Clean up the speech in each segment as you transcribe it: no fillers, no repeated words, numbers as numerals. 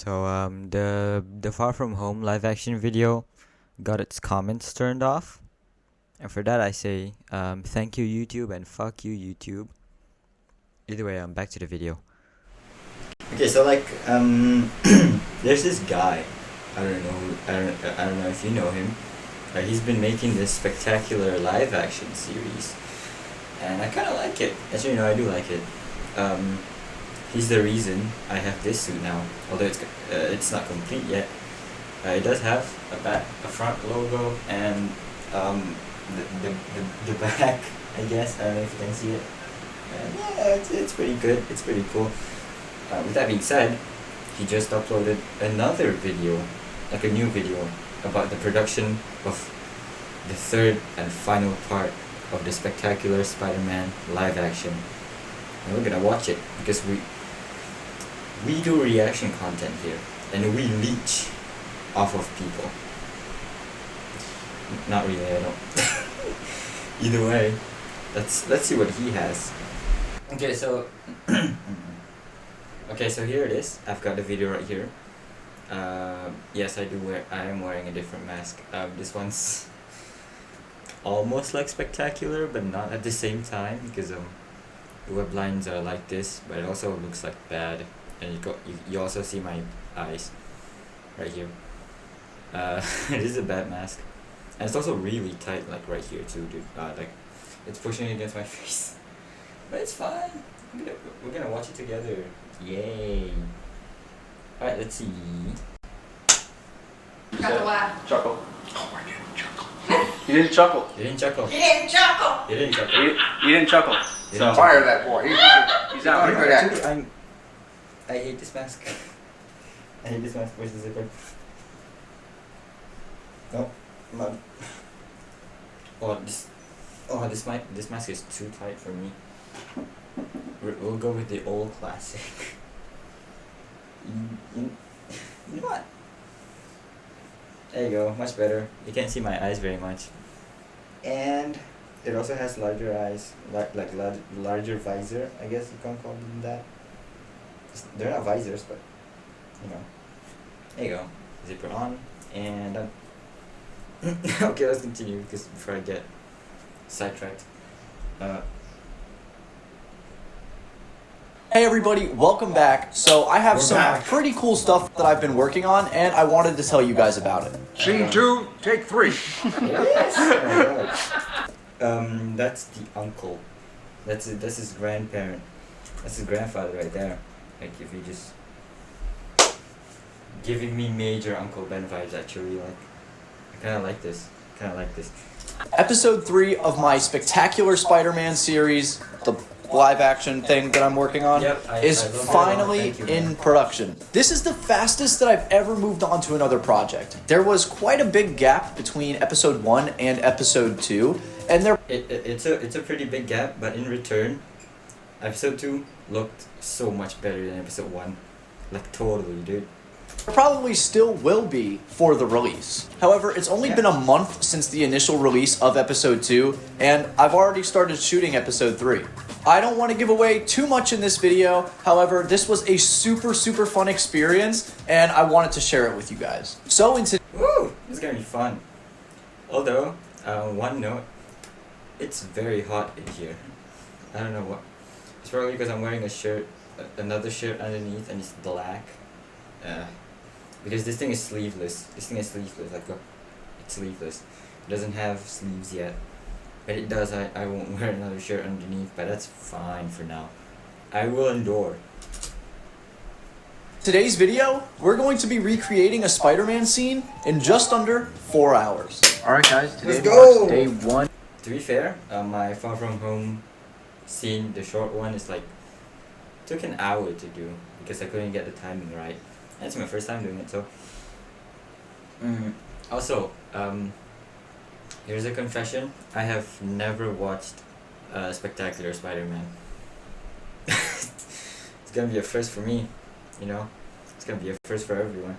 The Far From Home live action video got its comments turned off, and for that I say thank you YouTube and fuck you YouTube. Either way, I'm back to the video. Okay, so there's this guy. I don't know if you know him. He's been making this spectacular live action series, and I kind of like it. Actually, I do like it. He's the reason I have this suit now, although it's not complete yet. It does have a front logo and the back, I guess. I don't know if you can see it. Yeah, it's pretty good. It's pretty cool. With that being said, he just uploaded another video, like a new video, about the production of the third and final part of the Spectacular Spider-Man live action. And we're gonna watch it because we do reaction content here, and we leech off of people. Not really, I don't. Either way, let's see what he has. Okay, so here it is. I've got the video right here. Yes, I am wearing a different mask. This one's almost like Spectacular, but not at the same time, because the web lines are like this, but it also looks like bad, and you also see my eyes right here. It is a bad mask, and it's also really tight, like right here too, dude. Like it's pushing against my face, but it's fine. We're gonna watch it together. Yay! All right, let's see. Got the laugh. Chuckle. Oh, I didn't chuckle. You didn't chuckle. You didn't chuckle. You didn't chuckle. You didn't chuckle. You didn't chuckle. So Fire that boy. He's out. Pretty good at it. Actually, I hate this mask. I hate this mask. Where's the zipper? No, not. This mask is too tight for me. We'll go with the old classic. You know what? There you go, much better. You can't see my eyes very much. And it also has larger eyes, larger visor, I guess you can call them that. They're not visors, but there you go. Zipper on, and done. Okay, let's continue before I get sidetracked. Hey everybody, welcome back. So I have some pretty cool stuff that I've been working on, and I wanted to tell you guys about it. Scene 2, take 3. Yes. That's the uncle. That's his grandparent. That's his grandfather right there. Like if you just giving me major Uncle Ben vibes actually. Like I kind of like this. Episode 3 of my Spectacular Spider-Man series, the live action thing that I'm working on, is finally in production. This is the fastest that I've ever moved on to another project. There was quite a big gap between episode 1 and episode 2, and it's a pretty big gap, but in return, episode 2 looked so much better than episode 1. Like totally, dude. there probably still will be for the release. However, it's only been a month since the initial release of episode 2, and I've already started shooting episode 3. I don't want to give away too much in this video, however, this was a super fun experience, and I wanted to share it with you guys. So Woo! This is gonna be fun. Although, one note, it's very hot in here. I don't know what. It's probably because I'm wearing a shirt, another shirt underneath, and it's black. Because this thing is sleeveless. Like, look, it's sleeveless. It doesn't have sleeves yet. But it does. I won't wear another shirt underneath, but that's fine for now. I will endure. Today's video, we're going to be recreating a Spider-Man scene in just under 4 hours. Alright guys, today Let's go! marks day 1. To be fair, my Far From Home scene, the short one, is took an hour to do because I couldn't get the timing right. And it's my first time doing it, so. Also, here's a confession. I have never watched Spectacular Spider-Man. It's gonna be a first for me, It's gonna be a first for everyone.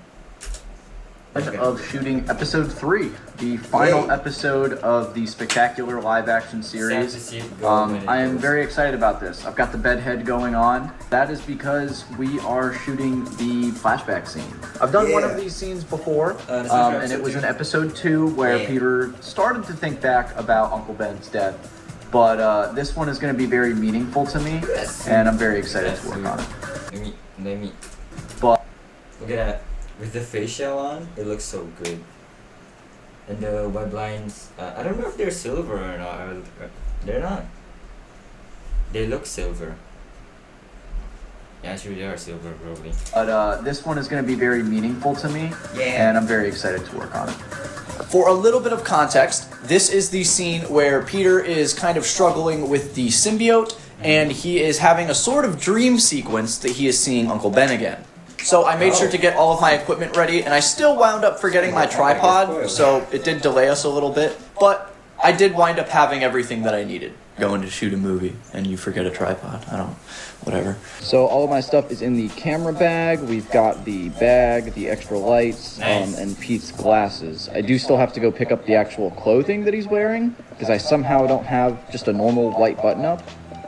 of shooting episode 3, the final Yay. episode of the spectacular live action series. Sad to see it go when it I am goes. very excited about this. I've got the bedhead going on. That is because we are shooting the flashback scene. I've done one of these scenes before, This is and it was in episode 2 where Yeah. Peter started to think back about Uncle Ben's death. But this one is going to be very meaningful to me, Yes. and I'm very excited Yes, to work dude. on it. Let me. But Look at that. With the facial on, it looks so good. And the web lines, I don't know if they're silver or not. They're not. They look silver. Yeah, actually they are silver, probably. this one is going to be very meaningful to me, Yeah. and I'm very excited to work on it. For a little bit of context, this is the scene where Peter is kind of struggling with the symbiote, and he is having a sort of dream sequence that he is seeing Uncle Ben again. So I made sure to get all of my equipment ready, and I still wound up forgetting my tripod, so it did delay us a little bit, but I did wind up having everything that I needed. Going to shoot a movie, and you forget a tripod. I don't, whatever. So all of my stuff is in the camera bag. We've got the bag, the extra lights, Nice. and Pete's glasses. I do still have to go pick up the actual clothing that he's wearing, because I somehow don't have just a normal white button-up.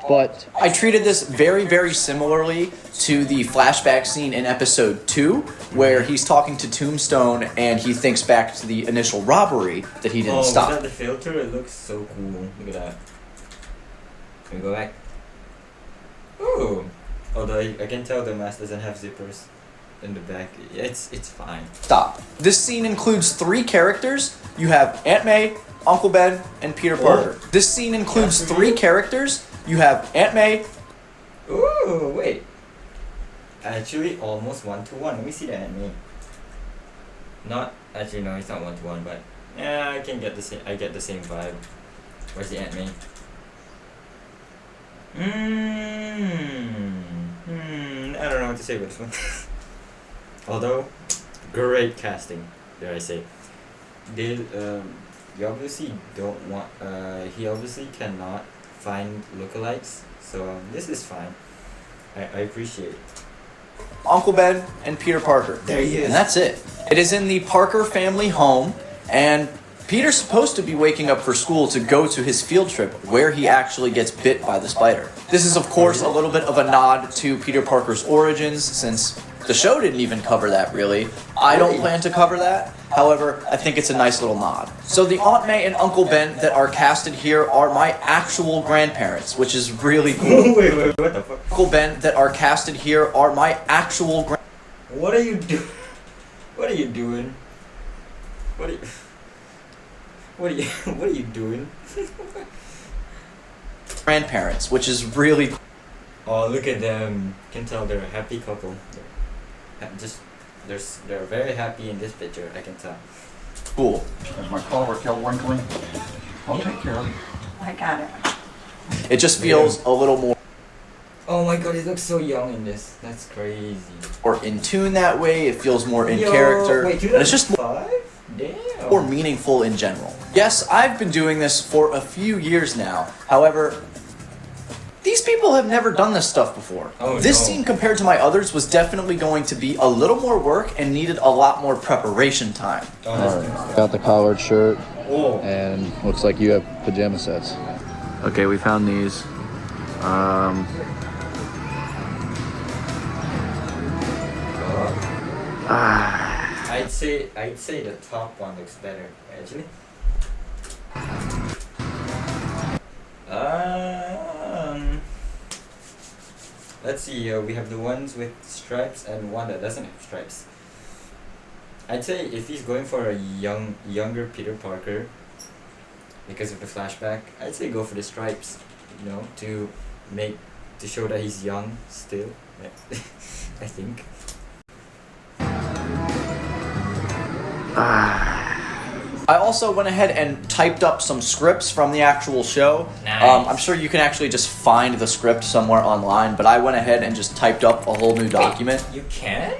But I treated this very, very similarly to the flashback scene in episode 2, where he's talking to Tombstone and he thinks back to the initial robbery that he didn't Was stop. that the filter? It looks so cool. Look at that. Can we go back? Ooh. Although I can tell the mask doesn't have zippers in the back. It's fine. Stop. This scene includes 3 characters. You have Aunt May, Uncle Ben, and Peter Parker. This scene includes 3 characters. You have Aunt May. Ooh, wait. Actually, almost 1-to-1. Let me see the anime. Not actually, no, it's not 1-to-1, but yeah, I can get the same. I get the same vibe. Where's the anime? I don't know what to say about this one. Although, great casting, dare I say. They you obviously don't want. He obviously cannot find lookalikes, so this is fine. I appreciate it. Uncle Ben and Peter Parker. There he is. And that's it. It is in the Parker family home, and Peter's supposed to be waking up for school to go to his field trip where he actually gets bit by the spider. This is, of course, a little bit of a nod to Peter Parker's origins, since the show didn't even cover that, really. I don't plan to cover that. However, I think it's a nice little nod. So the Aunt May and Uncle Ben that are casted here are my actual grandparents, which is really cool. wait, what the fuck? Uncle Ben that are casted here are my actual What are you doing? What are you doing? What are you? What are you? What are you doing? grandparents, which is really cool. Oh, look at them! You can tell they're a happy couple. They're very happy in this picture. I can tell. Cool. Is my collar still wrinkly? I'll take care of it. I got it. It just feels a little Oh my god, he looks so young in this. That's crazy. more in tune that way. It feels more in Yo, character. Wait, And it's just 2005? Damn. more meaningful in general. Yes, I've been doing this for a few years now. However, these people have never done this stuff before. Oh, This no. scene compared to my others was definitely going to be a little more work and needed a lot more preparation time. Oh, that's alright, got the collared shirt, Oh. and looks like you have pajama sets. Okay, we found these. I'd say the top one looks better, actually. Let's see. We have the ones with stripes and one that doesn't have stripes. I'd say if he's going for a younger Peter Parker, because of the flashback, I'd say go for the stripes. You know, to show that he's young still. I think. I also went ahead and typed up some scripts from the actual show. Nice. I'm sure you can actually just find the script somewhere online, but I went ahead and just typed up a whole new document. You can?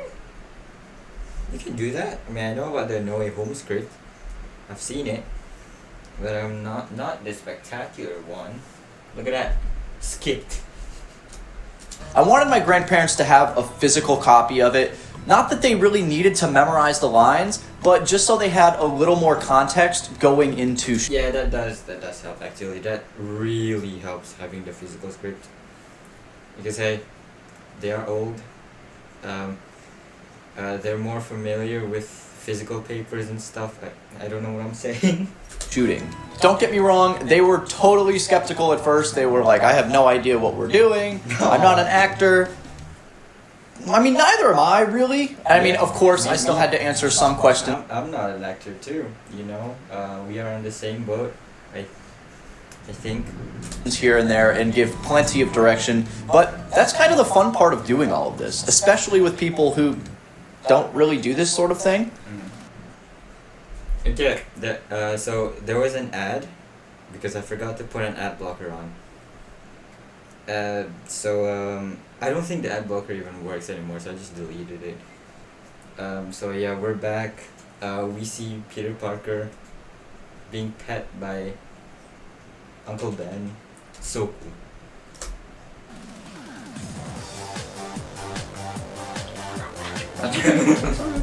You can do that? I mean, I know about the No Way Home script. I've seen it. But I'm not the spectacular one. Look at that. Skipped. I wanted my grandparents to have a physical copy of it. Not that they really needed to memorize the lines, but just so they had a little more context going into. Yeah, that does help actually. That really helps having the physical script. Because hey, they are old. They're more familiar with physical papers and stuff. I don't know what I'm saying. Shooting. Don't get me wrong, they were totally skeptical at first. They were like, I have no idea what we're doing. I'm not an actor. I mean, neither am I, really. I mean, of course, I still had to answer some questions. I'm not an actor too, you know. We are on the same boat, I think. Here and there and give plenty of direction, but that's kind of the fun part of doing all of this, especially with people who don't really do this sort of thing. Okay, so there was an ad, because I forgot to put an ad blocker on. I don't think the ad blocker even works anymore, so I just deleted it. So yeah, we're back. We see Peter Parker being pet by Uncle Ben. So cool. That's okay.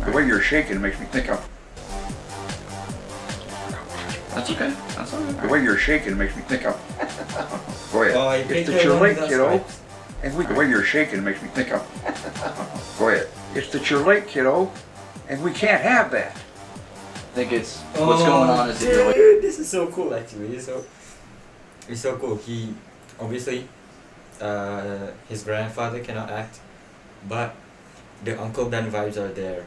The way you're shaking makes me think of. That's okay. That's okay. The way you're shaking makes me think of. Go ahead. Oh, It's that you're late, kiddo. And the way you're shaking makes me think of. Go ahead. It's that you're late, kiddo. And we can't have that. I think it's what's going on is that you're like, Dude, this is so cool actually. It's so cool. He obviously his grandfather cannot act, but the Uncle Ben vibes are there.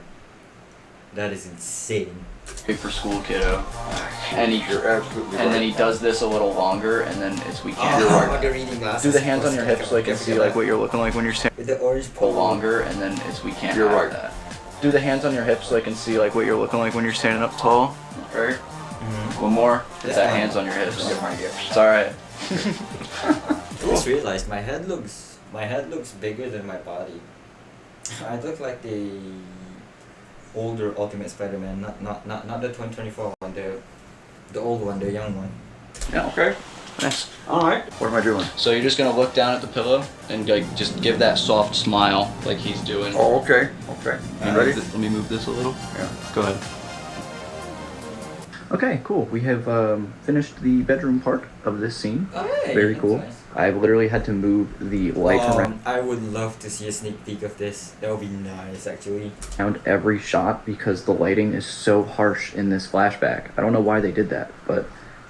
That is insane. big for school kiddo. And You're absolutely right. then he does this a little longer, and then it's we can't. The reading glasses. Do the hands on your hips so I can see like what you're looking like when you're standing. With the orange Pull pole. longer, and then it's we can't You're have right. that. Do the hands on your hips so I can see like what you're looking like when you're standing up tall. Okay. One more. Is that hands on your hips? Look at my hips. It's all right. I just realized my head looks bigger than my body. I look like the older Ultimate Spider-Man, not the 2024 one, the old one, the young one. Yeah, okay. Nice. Alright. What am I doing? So you're just gonna look down at the pillow and like just give that soft smile like he's doing. Oh, okay. Okay. You ready? Let me move this a little. Yeah. Go ahead. Okay, cool. We have finished the bedroom part of this scene. Oh, hey, Very that's cool. nice. I've literally had to move the lights I would love to see a sneak peek of this. That would be nice, actually. around every shot because the lighting is so harsh in this flashback. I don't know why they did that, but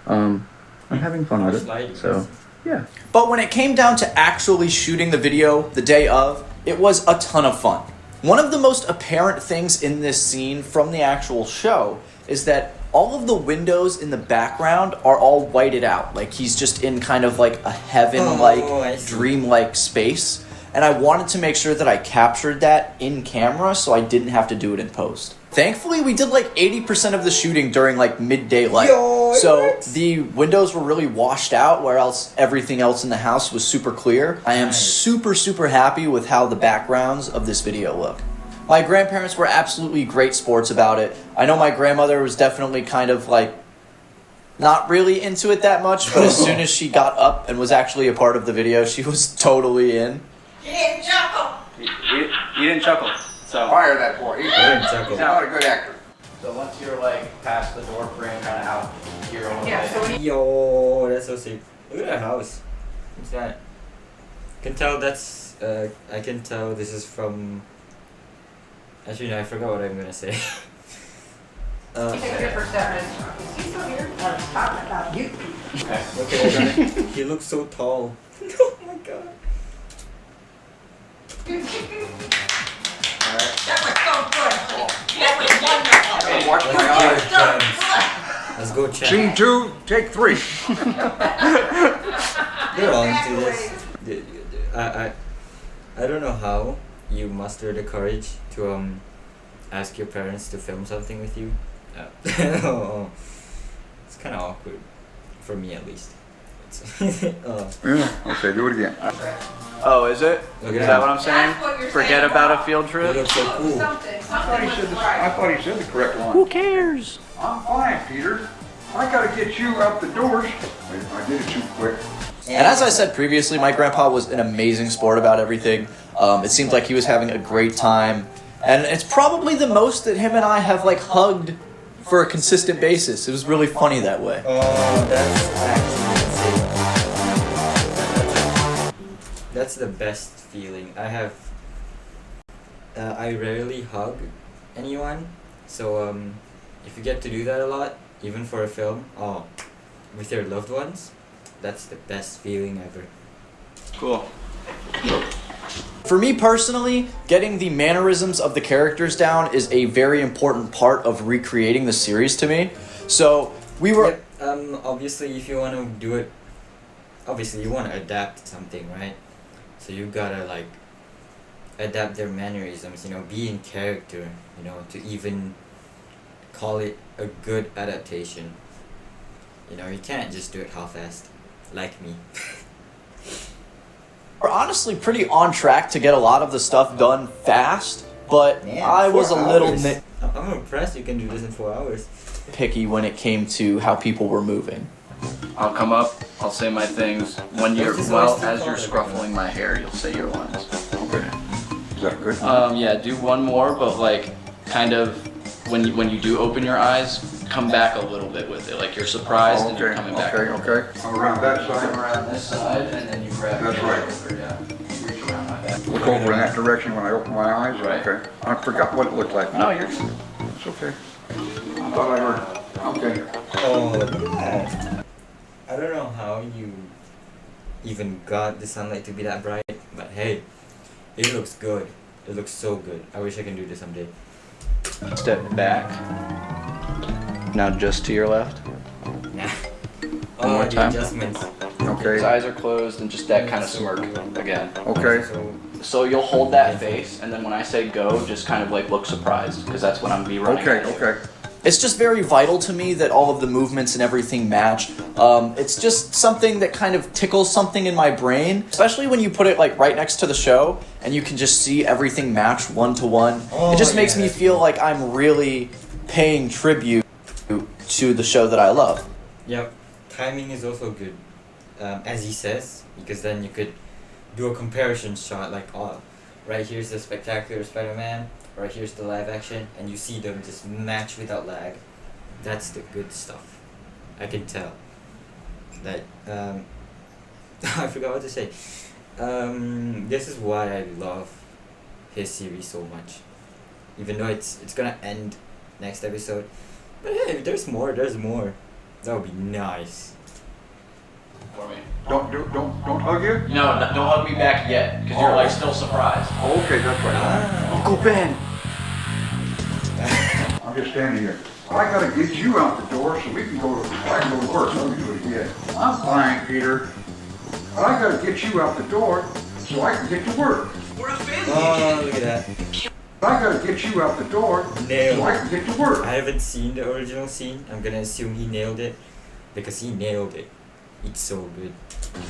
I'm having fun with Harsh it. lighting, So, yes. yeah. But when it came down to actually shooting the video the day of, it was a ton of fun. One of the most apparent things in this scene from the actual show is that all of the windows in the background are all whited out. Like he's just in kind of like a heaven-like, Oh, I see. dream-like space. And I wanted to make sure that I captured that in camera so I didn't have to do it in post. Thankfully, we did like 80% of the shooting during like midday light. Yo, it So works. the windows were really washed out, where else everything else in the house was super clear. I am Nice. super happy with how the backgrounds of this video look. My grandparents were absolutely great sports about it. I know my grandmother was definitely kind of like not really into it that much, but as soon as she got up and was actually a part of the video, she was totally in. He didn't chuckle. So Fire that boy. He's didn't chuckle. he's not a good actor. So once you're like past the door frame, kind of out here a little bit. Yo, that's so sick. Look at that house. What's that? Can tell that's I can tell this is from. Actually, no, I forgot what I'm gonna say. Here for 7. Is he still here? I was talking about you. Okay, he looks so tall. Oh my god. That was so good. That was wonderful. Watch my eyes. Let's go check. Scene 2, take 3. They're on to this. I don't know how you muster the courage to ask your parents to film something with you. It's kind of awkward for me at least. Yeah, okay, do it again. Oh, is it? Look Is at that him. what I'm saying? That's what you're Forget saying about about- a field You trip? look so cool. Something I thought he said the correct one. Who cares? I'm fine, Peter. I gotta get you out the doors. I did it too quick. And as I said previously, my grandpa was an amazing sport about everything. It seemed like he was having a great time. And it's probably the most that him and I have like hugged for a consistent basis. It was really funny that way. Oh, that's actually insane. That's the best feeling. I rarely hug anyone, so if you get to do that a lot, even for a film, with your loved ones, that's the best feeling ever. Cool. For me personally, getting the mannerisms of the characters down is a very important part of recreating the series to me. So we were... Yep, obviously if you want to do it, obviously you want to adapt something, right? So you gotta like adapt their mannerisms, be in character, to even call it a good adaptation. You can't just do it half-assed, like me. We're honestly pretty on track to get a lot of the stuff done fast, but Man, I was a 4 little hours. I'm impressed you can do this in 4 hours. nitpicky when it came to how people were moving. I'll come up, I'll say my things. When you're, This is well, always too as you're far. scruffling my hair, you'll say your lines. Okay. Is that good? Yeah, do one more, but like, kind of, when you do open your eyes, come back a little bit with it. Like you're surprised and you're coming back. Okay. Around that Come side. around this side, and then you grab That's your right. shoulder, yeah. You reach around my back. Look over in that direction when I open my eyes? Right. Okay. I forgot what it looked like. No, you're It's okay. I thought I heard. Okay. Oh, look at that. I don't know how you even got the sunlight to be that bright, but hey, it looks good. It looks so good. I wish I can do this someday. step back. Now just to your left. Nah. more The time. adjustments. His Okay. eyes are closed and just that kind of smirk again. Okay. So, So you'll hold that face, and then when I say go, just kind of like look surprised, because that's when I'm be running. Okay. at you. Okay. It's just very vital to me that all of the movements and everything match. It's just something that kind of tickles something in my brain, especially when you put it like right next to the show and you can just see everything match one to one. It just makes me feel like I'm really paying tribute to the show that I love. yep. Timing is also good, as he says, because then you could do a comparison shot like, right here's the Spectacular Spider-Man, right here's the live action, and you see them just match without lag. That's the good stuff. I can tell. That I forgot what to say. This is why I love his series so much. Even though it's gonna end next episode, but hey, if there's more. That would be nice. For me. Don't hug you? No, don't hug me back yet, because you're like still surprised. Oh, okay, that's right. Uncle Ben. I'm just standing here. I gotta get you out the door so we can go to, I can go to work. Let me do it again. I'm fine, Peter. But I gotta get you out the door so I can get to work. We're a family Oh, again. look at that. I gotta get you out the door Nailed so I it. can get to work. I haven't seen the original scene. I'm gonna assume he nailed it, because he nailed it. It's so good.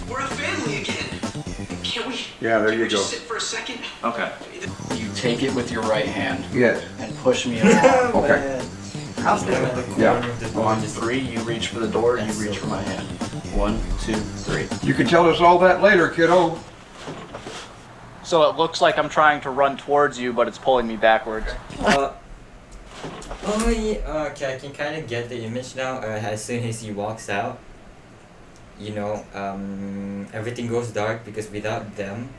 We're a family again. Can't we? Yeah, there can you we just go. sit for a second? Okay. You take it with your right hand Yes. and push me along. Okay. How's that? Yeah. On 3, you reach for the door, you reach for my hand. 1, 2, 3. You can tell us all that later, kiddo. So it looks like I'm trying to run towards you, but it's pulling me backwards. Yeah, okay, I can kind of get the image now. As soon as he walks out, everything goes dark because without them,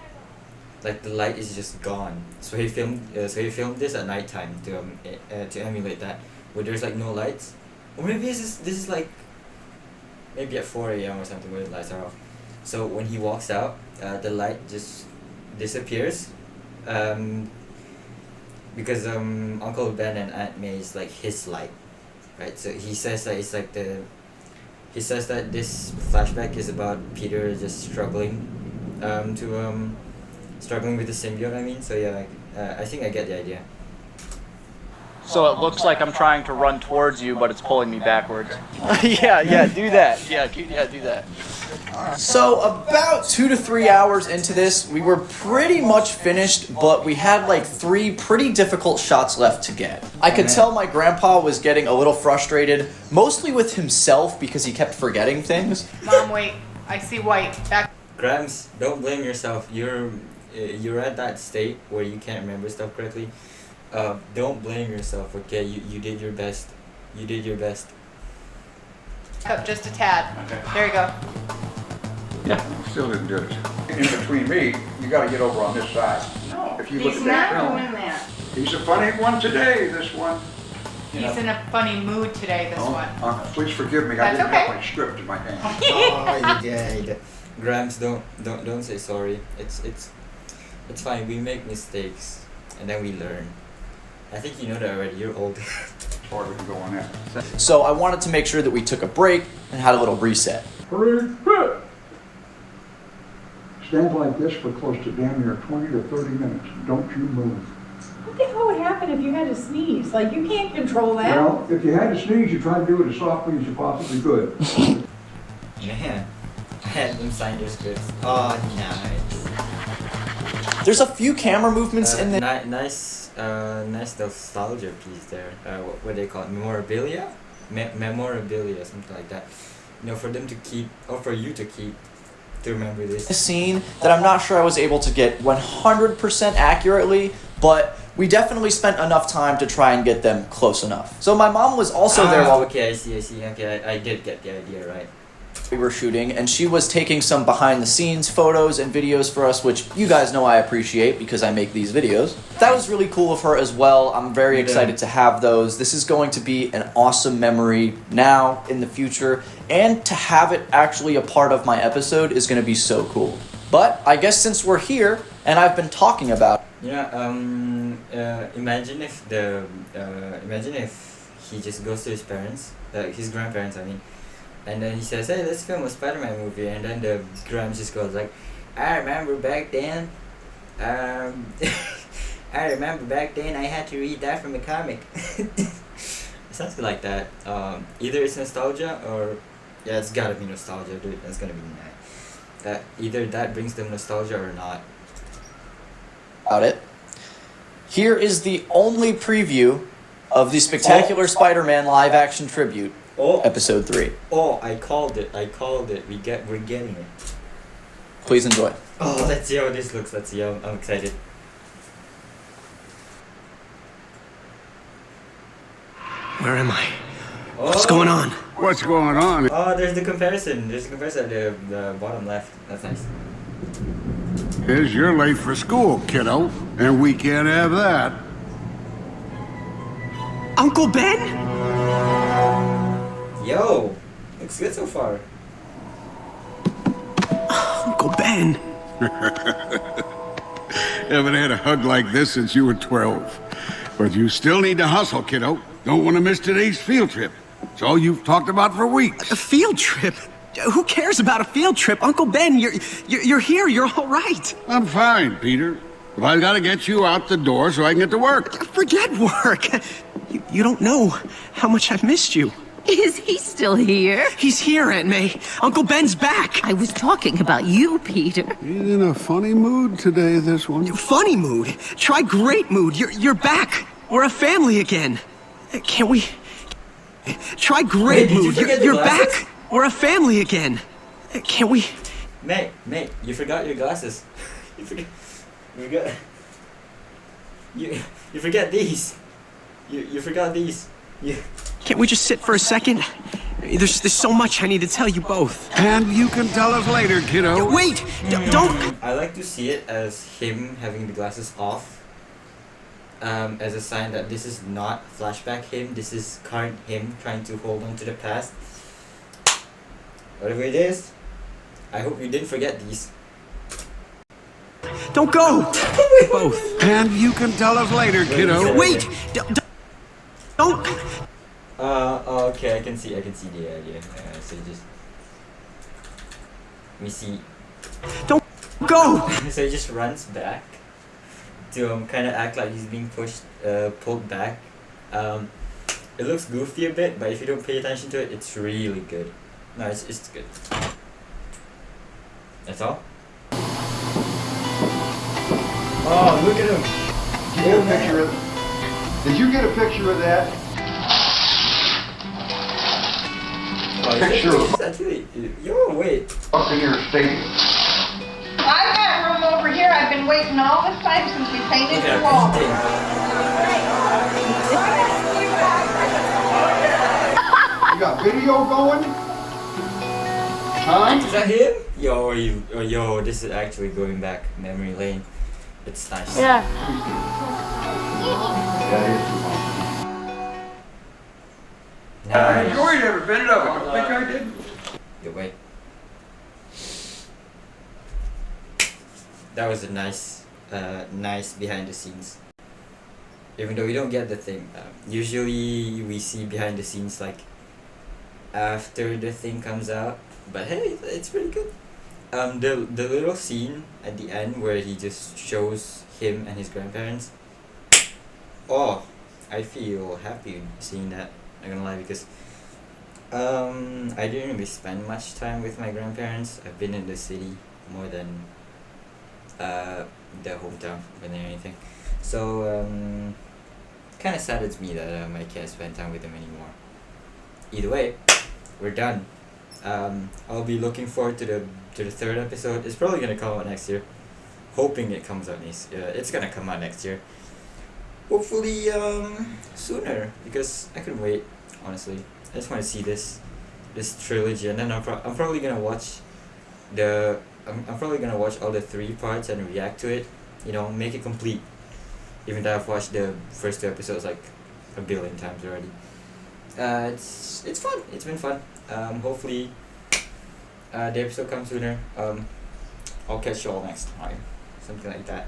like the light is just gone. So he filmed this at nighttime to emulate that, where there's like no lights, or maybe this is like maybe at 4 a.m. or something where the lights are off. So when he walks out, the light just disappears. Because Uncle Ben and Aunt May is like his light, right? So he says that it's like he says that this flashback is about Peter just struggling struggling with the symbiote. I mean, so yeah, I think I get the idea. So it looks like I'm trying to run towards you, but it's pulling me backwards. yeah, do that. Yeah, do that. So about 2 to 3 hours into this, we were pretty much finished, but we had like 3 pretty difficult shots left to get. I could tell my grandpa was getting a little frustrated, mostly with himself because he kept forgetting things. Mom, wait. I see white. Back. Grams, don't blame yourself. You're at that state where you can't remember stuff correctly. don't blame yourself, okay? You did your best. You did your best. Up just a tad. Okay. There you go. Yeah, still didn't do it. In between me, you gotta get over on this side. No, If you look he's at that not film, doing that. he's a funny one today, this one. He's in a funny mood today, this one. Please forgive me, I That's didn't have okay. my script in my hand. Oh, you did. Grams, don't say sorry. It's fine. We make mistakes, and then we learn. I think you know that already. You're old. As far as we can go on that. So I wanted to make sure that we took a break and had a little reset. Stand like this for close to damn near 20 to 30 minutes. Don't you move. What the hell would happen if you had to sneeze? Like, you can't control that. Well, if you had to sneeze, you try to do it as softly as you possibly could. Man, I had them sign their scripts. Oh, nice. There's a few camera movements in the Nice nostalgia piece there. What they call it? Memorabilia? Memorabilia, something like that. You know, for them to keep, or for you to keep, to remember this. scene that I'm not sure I was able to get 100% accurately, but we definitely spent enough time to try and get them close enough. So my mom was also there while Okay, I see. Okay, I did get the idea right. we were shooting, and she was taking some behind the scenes photos and videos for us, which you guys know I appreciate because I make these videos. That was really cool of her as well. I'm very excited to have those. This is going to be an awesome memory now, in the future, and to have it actually a part of my episode is going to be so cool. But I guess since we're here and I've been talking about Imagine if he just goes to his parents, his grandparents, I mean, and then he says, "Hey, let's film a Spider-Man movie," and then the Grams just goes like, "I remember back then, I remember back then I had to read that from a comic." Something like that. Either it's nostalgia or yeah, it's gotta be nostalgia, dude. That's gonna be nice. Either that brings them nostalgia or not. it. Here is the only preview of the Spectacular Spider-Man live action tribute, episode 3. Oh, I called it. We're getting it. Please enjoy. Oh, let's see how this looks. Let's see. I'm excited. Where am I? What's going on? What's going on? Oh, there's the comparison. There's a comparison at the bottom left. That's nice. Is you're late for school, kiddo, and we can't have that. Uncle Ben? Yo, looks good so far. Uncle Ben. Haven't had a hug like this since you were 12. But you still need to hustle, kiddo. Don't want to miss today's field trip. It's all you've talked about for weeks. A field trip? Who cares about a field trip? Uncle Ben, you're here. You're all right. I'm fine, Peter. But I gotta get you out the door so I can get to work. Forget work. You don't know how much I've missed you. Is he still here? He's here, Aunt May. Uncle Ben's back. I was talking about you, Peter. He's in a funny mood today, this one. Funny mood. Try great mood. You're back. We're a family again. Can't we? Try great Wait, did you mood. forget the You're glasses? back. We're a family again. Can't we? Mate, you forgot your glasses. you forgot. You forget these. You forgot these. Can't we just sit for a second? There's so much I need to tell you both. And you can tell us later, kiddo. Wait! Don't! I like to see it as him having the glasses off. As a sign that this is not flashback him. This is current him trying to hold on to the past. Whatever it is, I hope you didn't forget these. Don't go! Both. And you can tell us later, kiddo. Wait! Don't! Okay, I can see the idea. So just... Let me see. Don't go! So he just runs back to kind of act like he's being pulled back. It looks goofy a bit, but if you don't pay attention to it, it's really good. No, it's good. That's all? Oh, look at him! Did you get a picture of that? Picture of Actually, yo, wait. Buccaneer Stadium. I've got room over here. I've been waiting all this time since we painted the wall. video going? Huh? Is that him? Yo, this is actually going back memory lane. It's nice. That is I Nice. enjoyed every minute of it. Don't think I didn't. Yo, wait. That was a nice behind the scenes. Even though we don't get the thing, usually we see behind the scenes like after the thing comes out. But hey, it's pretty good. The little scene at the end where he just shows him and his grandparents. Oh, I feel happy seeing that. Not gonna lie, because I didn't really spend much time with my grandparents. I've been in the city more than the hometown than anything. So kind of saddens me that I can't spend time with them anymore. Either way, we're done. I'll be looking forward to the third episode. It's probably gonna come out next year. Hoping it comes out it's gonna come out next year. Hopefully sooner, because I couldn't wait. Honestly, I just want to see this trilogy, and then I'm probably gonna watch I'm probably gonna watch all the 3 parts and react to it. You know, make it complete. Even though I've watched the first 2 episodes like a billion times already. It's fun. It's been fun. Hopefully the episode comes sooner. I'll catch you all next time. Something like that.